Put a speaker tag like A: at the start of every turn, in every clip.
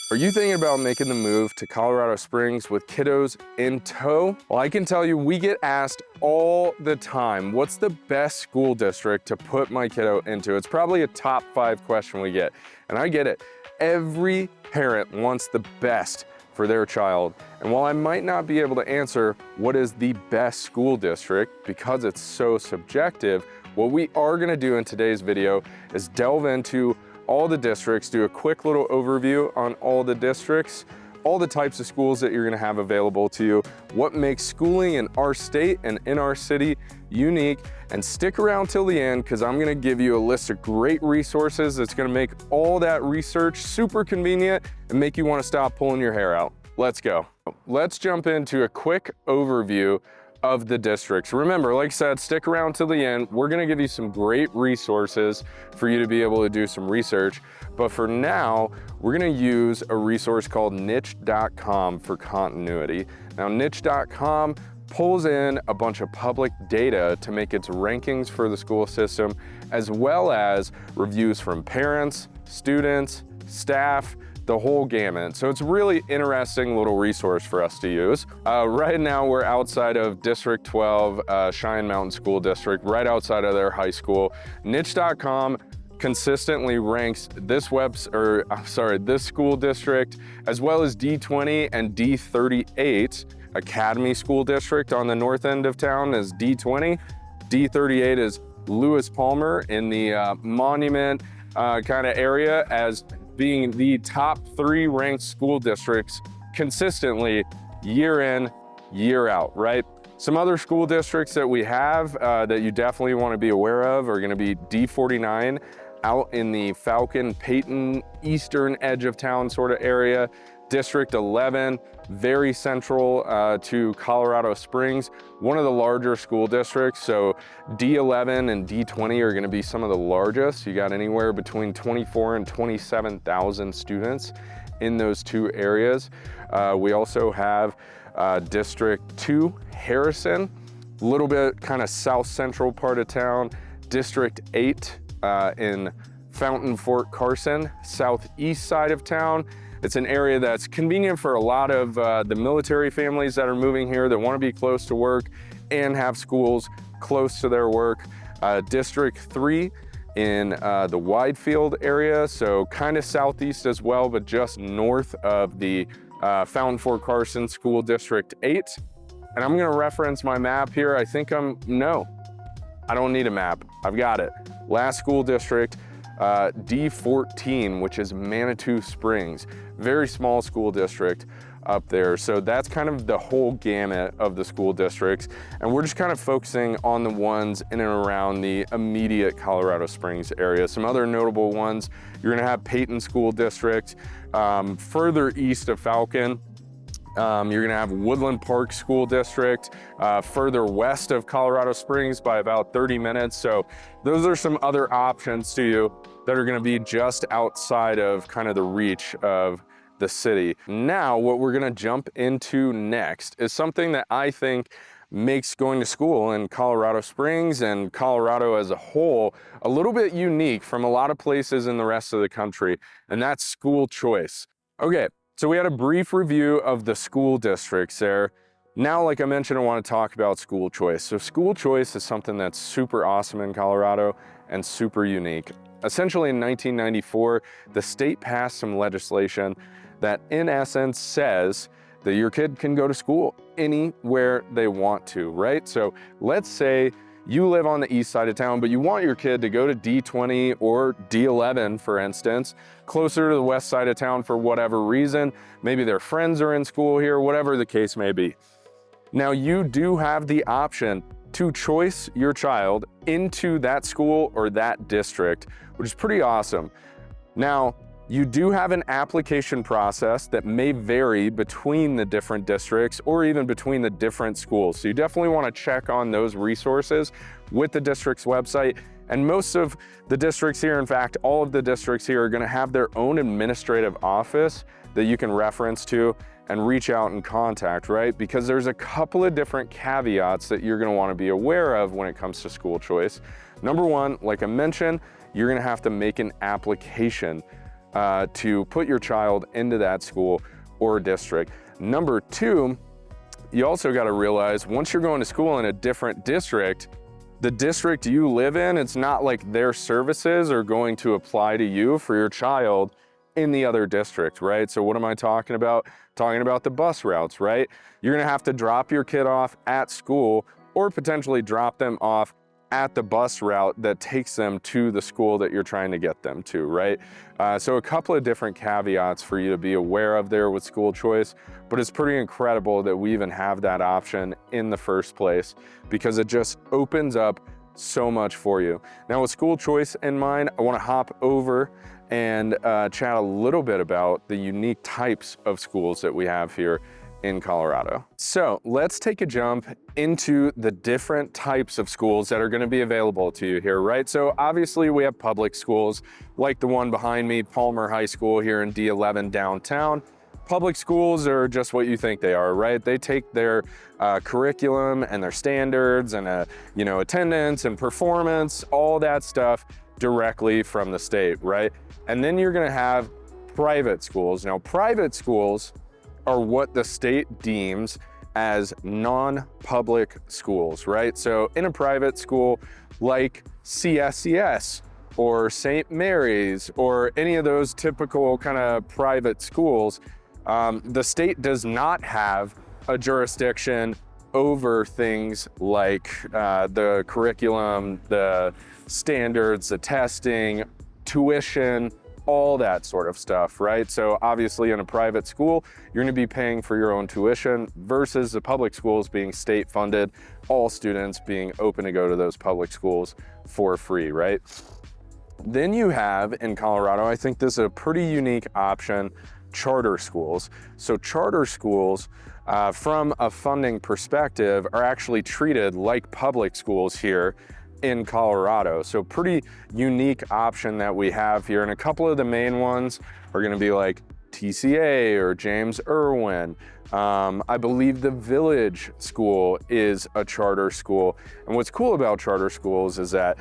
A: Are you thinking about making the move to Colorado Springs with kiddos in tow? Well, I can tell you we get asked all the time, what's the best school district to put my kiddo into? It's probably a top 5 question we get, and I get it. Every parent wants the best for their child. And while I might not be able to answer what is the best school district because it's so subjective, what we are gonna do in today's video is delve into all the districts, do a quick little overview on all the districts, all the types of schools that you're gonna have available to you, what makes schooling in our state and in our city unique, and stick around till the end because I'm gonna give you a list of great resources that's gonna make all that research super convenient and make you wanna stop pulling your hair out. Let's go. Let's jump into a quick overview of the districts. Remember, like I said, stick around till the end. We're gonna give you some great resources for you to be able to do some research. But for now, we're gonna use a resource called niche.com for continuity. Now, niche.com pulls in a bunch of public data to make its rankings for the school system, as well as reviews from parents, students, staff, the whole gamut. So it's a really interesting little resource for us to use. Right now we're outside of District 12, Cheyenne Mountain School District, right outside of their high school. Niche.com consistently ranks this school district, as well as D20 and D38. Academy School District on the north end of town is D20. D38 is Lewis Palmer in the Monument kind of area as being the top 3 ranked school districts consistently year in, year out, right? Some other school districts that we have that you definitely want to be aware of are going to be D49 out in the Falcon, Peyton, eastern edge of town sort of area. District 11, very central to Colorado Springs, one of the larger school districts. So D11 and D20 are gonna be some of the largest. You got anywhere between 24 and 27,000 students in those 2 areas. We also have District 2, Harrison, a little bit kind of south central part of town. District 8 in Fountain Fort Carson, southeast side of town. It's an area that's convenient for a lot of the military families that are moving here that want to be close to work and have schools close to their work. District 3 in the Widefield area, so kind of southeast as well, but just north of the Fountain Fort Carson School District 8. And I'm going to reference my map here. No, I don't need a map. I've got it. Last school district, D14, which is Manitou Springs. Very small school district up there. So that's kind of the whole gamut of the school districts. And we're just kind of focusing on the ones in and around the immediate Colorado Springs area. Some other notable ones, you're gonna have Peyton School District, further east of Falcon. You're gonna have Woodland Park School District, further west of Colorado Springs by about 30 minutes. So those are some other options to you that are gonna be just outside of kind of the reach of the city. Now, what we're gonna jump into next is something that I think makes going to school in Colorado Springs and Colorado as a whole a little bit unique from a lot of places in the rest of the country, and that's school choice. Okay. So we had a brief review of the school districts there. Now, like I mentioned, I want to talk about school choice. So school choice is something that's super awesome in Colorado and super unique. Essentially in 1994, the state passed some legislation that in essence says that your kid can go to school anywhere they want to, right? So let's say you live on the east side of town, but you want your kid to go to D20 or D11, for instance, closer to the west side of town for whatever reason. Maybe their friends are in school here, whatever the case may be. Now, you do have the option to choice your child into that school or that district, which is pretty awesome. Now, you do have an application process that may vary between the different districts or even between the different schools. So you definitely want to check on those resources with the district's website. And most of the districts here, in fact, all of the districts here are going to have their own administrative office that you can reference to and reach out and contact, right? Because there's a couple of different caveats that you're going to want to be aware of when it comes to school choice. Number one, like I mentioned, you're going to have to make an application to put your child into that school or district. Number two, you also got to realize once you're going to school in a different district, the district you live in, it's not like their services are going to apply to you for your child in the other district, right? So what am I talking about? Talking about the bus routes, right? You're gonna have to drop your kid off at school or potentially drop them off at the bus route that takes them to the school that you're trying to get them to, right? So a couple of different caveats for you to be aware of there with school choice, but it's pretty incredible that we even have that option in the first place because it just opens up so much for you. Now with school choice in mind, I wanna hop over and chat a little bit about the unique types of schools that we have here in Colorado. So let's take a jump into the different types of schools that are going to be available to you here, right? So obviously we have public schools like the one behind me, Palmer High School here in D11 downtown. Public schools are just what you think they are, right? They take their curriculum and their standards and attendance and performance, all that stuff directly from the state, right? And then you're gonna have private schools. Now, private schools are what the state deems as non-public schools, right? So in a private school like CSCS or St. Mary's or any of those typical kind of private schools, the state does not have a jurisdiction over things like the curriculum, the standards, the testing, tuition, all that sort of stuff, right? So obviously in a private school, you're gonna be paying for your own tuition versus the public schools being state funded, all students being open to go to those public schools for free, right? Then you have in Colorado, I think this is a pretty unique option, charter schools. So charter schools, from a funding perspective, are actually treated like public schools here in Colorado. So pretty unique option that we have here. And a couple of the main ones are gonna be like TCA or James Irwin. I believe the Village School is a charter school. And what's cool about charter schools is that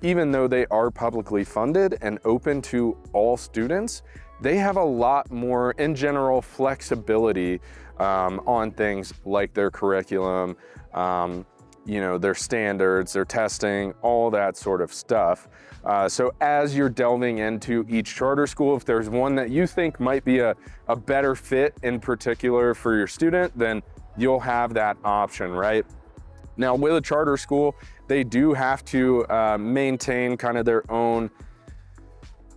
A: even though they are publicly funded and open to all students, they have a lot more, in general, flexibility on things like their curriculum, their standards, their testing, all that sort of stuff. So as you're delving into each charter school, if there's one that you think might be a better fit in particular for your student, then you'll have that option, right? Now with a charter school, they do have to maintain kind of their own,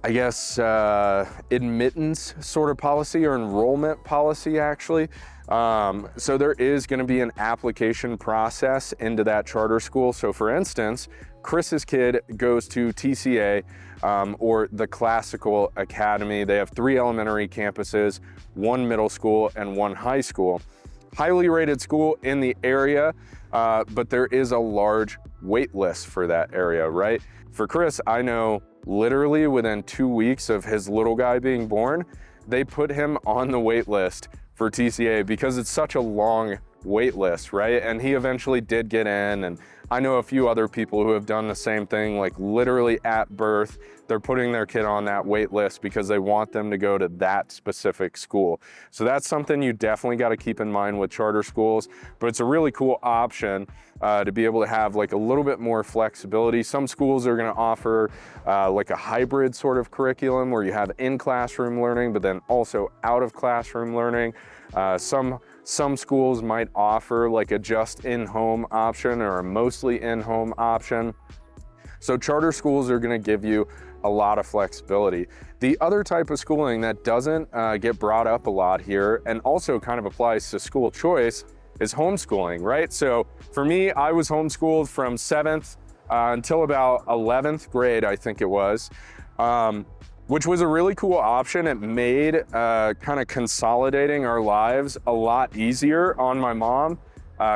A: I guess, admittance sort of policy or enrollment policy actually. So there is going to be an application process into that charter school. So for instance, Chris's kid goes to TCA or the Classical Academy. They have 3 elementary campuses, 1 middle school and 1 high school. Highly rated school in the area, but there is a large wait list for that area, right? For Chris, I know literally within 2 weeks of his little guy being born, they put him on the wait list for TCA because it's such a long wait list, right? And he eventually did get in, and I know a few other people who have done the same thing, like literally at birth, they're putting their kid on that wait list because they want them to go to that specific school. So that's something you definitely got to keep in mind with charter schools, but it's a really cool option to be able to have like a little bit more flexibility. Some schools are going to offer like a hybrid sort of curriculum where you have in-classroom learning, but then also out-of-classroom learning. Some schools might offer like a just in-home option or a mostly in-home option. So charter schools are going to give you a lot of flexibility. The other type of schooling that doesn't get brought up a lot here and also kind of applies to school choice is homeschooling, right? So for me, I was homeschooled from 7th until about 11th grade, I think it was, which was a really cool option. It made kind of consolidating our lives a lot easier on my mom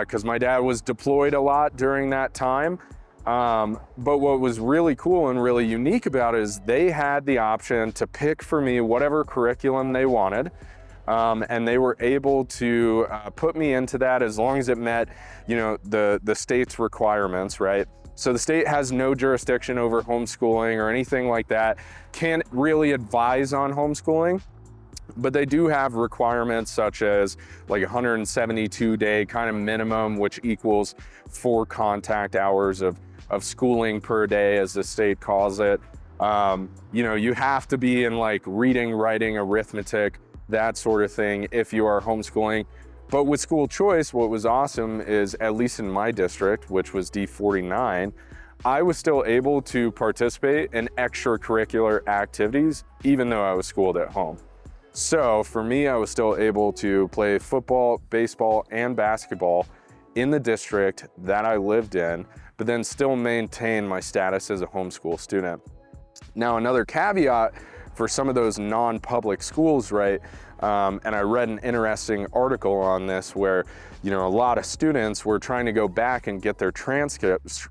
A: because my dad was deployed a lot during that time. But what was really cool and really unique about it is they had the option to pick for me whatever curriculum they wanted. And they were able to put me into that as long as it met, the state's requirements, right? So the state has no jurisdiction over homeschooling or anything like that. Can't really advise on homeschooling, but they do have requirements such as like 172-day kind of minimum, which equals 4 contact hours of schooling per day, as the state calls it. You know, you have to be in like reading, writing, arithmetic, that sort of thing if you are homeschooling. But with school choice, what was awesome is, at least in my district, which was D49, I was still able to participate in extracurricular activities, even though I was schooled at home. So for me, I was still able to play football, baseball, and basketball in the district that I lived in, but then still maintain my status as a homeschool student. Now, another caveat for some of those non-public schools, right? And I read an interesting article on this where, you know, a lot of students were trying to go back and get their transcripts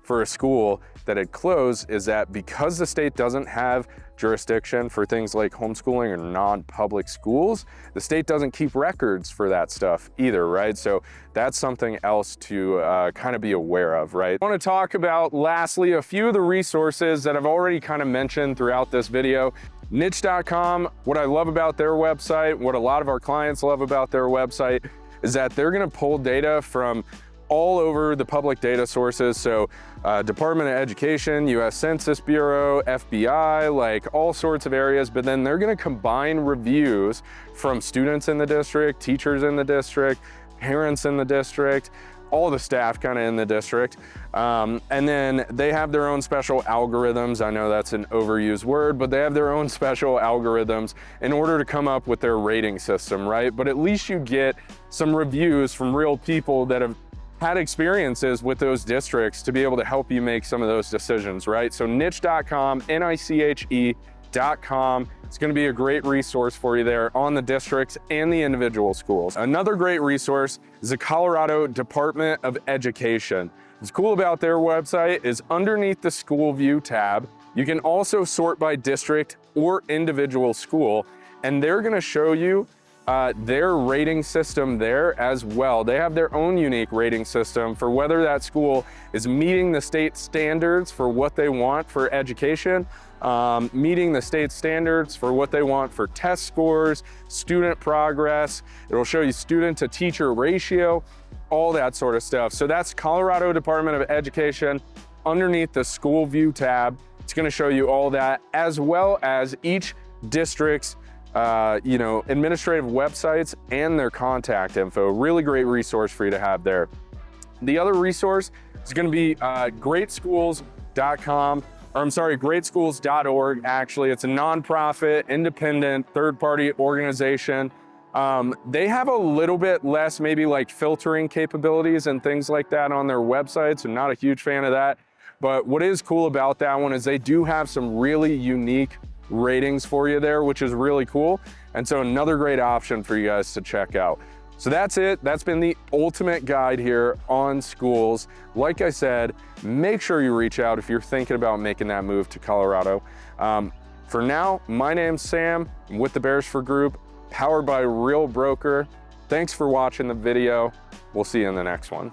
A: for a school that had closed, is that because the state doesn't have jurisdiction for things like homeschooling or non-public schools, the state doesn't keep records for that stuff either, right? So that's something else to kind of be aware of, right? I want to talk about, lastly, a few of the resources that I've already kind of mentioned throughout this video. Niche.com, what I love about their website, what a lot of our clients love about their website, is that they're going to pull data from all over the public data sources. So Department of Education, US Census Bureau, FBI, like all sorts of areas, but then they're gonna combine reviews from students in the district, teachers in the district, parents in the district, all the staff kind of in the district. And then they have their own special algorithms. I know that's an overused word, but they have their own special algorithms in order to come up with their rating system, right? But at least you get some reviews from real people that have had experiences with those districts to be able to help you make some of those decisions, right? So niche.com, NICHE.com. It's going to be a great resource for you there on the districts and the individual schools. Another great resource is the Colorado Department of Education. What's cool about their website is underneath the School View tab, you can also sort by district or individual school, and they're going to show you their rating system there as well. They have their own unique rating system for whether that school is meeting the state standards for what they want for education, meeting the state standards for what they want for test scores, student progress. It'll show you student to teacher ratio, all that sort of stuff. So that's Colorado Department of Education underneath the School View tab. It's going to show you all that, as well as each district's you know, administrative websites and their contact info. Really great resource for you to have there. The other resource is going to be greatschools.com, or I'm sorry, greatschools.org. Actually, it's a nonprofit, independent, third-party organization. They have a little bit less maybe like filtering capabilities and things like that on their website, so not a huge fan of that. But what is cool about that one is they do have some really unique ratings for you there, which is really cool. And so another great option for you guys to check out. So that's it. That's been the ultimate guide here on schools. Like I said, make sure you reach out if you're thinking about making that move to Colorado. For now, my name's Sam. I'm with the Berisford Group, powered by Real Broker. Thanks for watching the video. We'll see you in the next one.